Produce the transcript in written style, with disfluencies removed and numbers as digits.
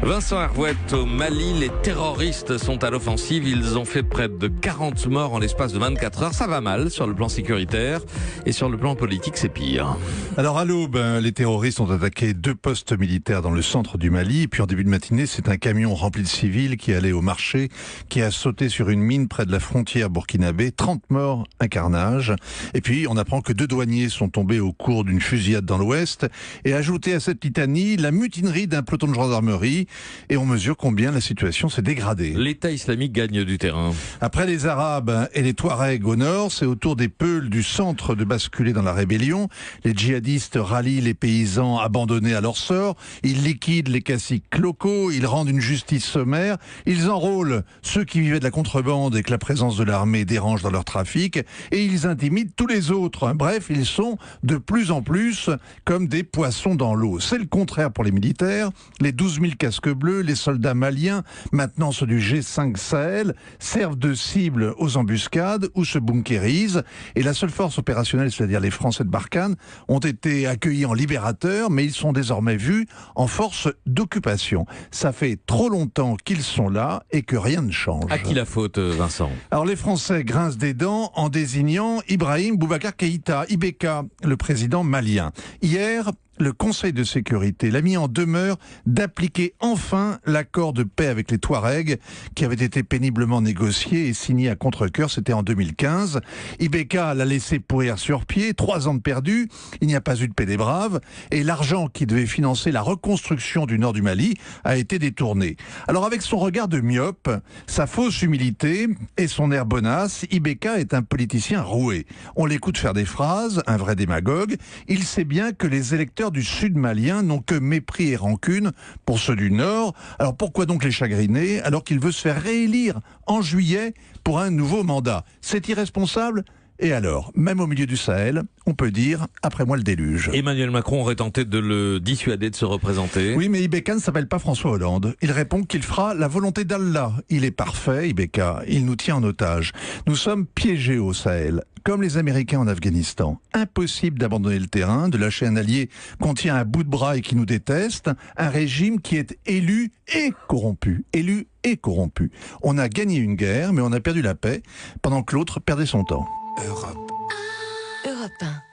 Vincent Hervouette, au Mali, les terroristes sont à l'offensive. Ils ont fait près de 40 morts en l'espace de 24 heures. Ça va mal sur le plan sécuritaire et sur le plan politique, c'est pire. Alors à l'aube, les terroristes ont attaqué 2 postes militaires dans le centre du Mali. Et puis en début de matinée, c'est un camion rempli de civils qui allait au marché, qui a sauté sur une mine près de la frontière burkinabé. 30 morts, un carnage. Et puis on apprend que 2 douaniers sont tombés au cours d'une fusillade dans l'ouest. Et ajouté à cette litanie, la mutinerie d'un peloton de gendarmerie. Et on mesure combien la situation s'est dégradée. L'État islamique gagne du terrain. Après les Arabes et les Touaregs au nord, c'est au tour des Peuls du centre de basculer dans la rébellion. Les djihadistes rallient les paysans abandonnés à leur sort. Ils liquident les caciques locaux. Ils rendent une justice sommaire. Ils enrôlent ceux qui vivaient de la contrebande et que la présence de l'armée dérange dans leur trafic. Et ils intimident tous les autres. Bref, ils sont de plus en plus comme des poissons dans l'eau. C'est le contraire pour les militaires. Les 12 000 casques bleus, les soldats maliens, maintenant ceux du G5 Sahel, servent de cible aux embuscades ou se bunkérisent. Et la seule force opérationnelle, c'est-à-dire les Français de Barkhane, ont été accueillis en libérateurs, mais ils sont désormais vus en force d'occupation. Ça fait trop longtemps qu'ils sont là et que rien ne change. À qui la faute, Vincent? Alors les Français grincent des dents en désignant Ibrahim Boubacar Keïta, IBK, le président malien. Hier, le Conseil de sécurité l'a mis en demeure d'appliquer enfin l'accord de paix avec les Touaregs qui avait été péniblement négocié et signé à contre-cœur, c'était en 2015. IBK l'a laissé pourrir sur pied, 3 ans de perdu, il n'y a pas eu de paix des braves et l'argent qui devait financer la reconstruction du nord du Mali a été détourné. Alors avec son regard de myope, sa fausse humilité et son air bonasse, IBK est un politicien roué. On l'écoute faire des phrases, un vrai démagogue. Il sait bien que les électeurs du sud malien n'ont que mépris et rancune pour ceux du nord. Alors pourquoi donc les chagriner alors qu'il veut se faire réélire en juillet pour un nouveau mandat? C'est irresponsable. Et alors, même au milieu du Sahel, on peut dire « après moi le déluge ». Emmanuel Macron aurait tenté de le dissuader de se représenter. Oui, mais IBK ne s'appelle pas François Hollande. Il répond qu'il fera la volonté d'Allah. Il est parfait, IBK. Il nous tient en otage. Nous sommes piégés au Sahel, comme les Américains en Afghanistan. Impossible d'abandonner le terrain, de lâcher un allié qu'on tient à bout de bras et qui nous déteste. Un régime qui est élu et corrompu. Élu et corrompu. On a gagné une guerre, mais on a perdu la paix, pendant que l'autre perdait son temps. Europe 1.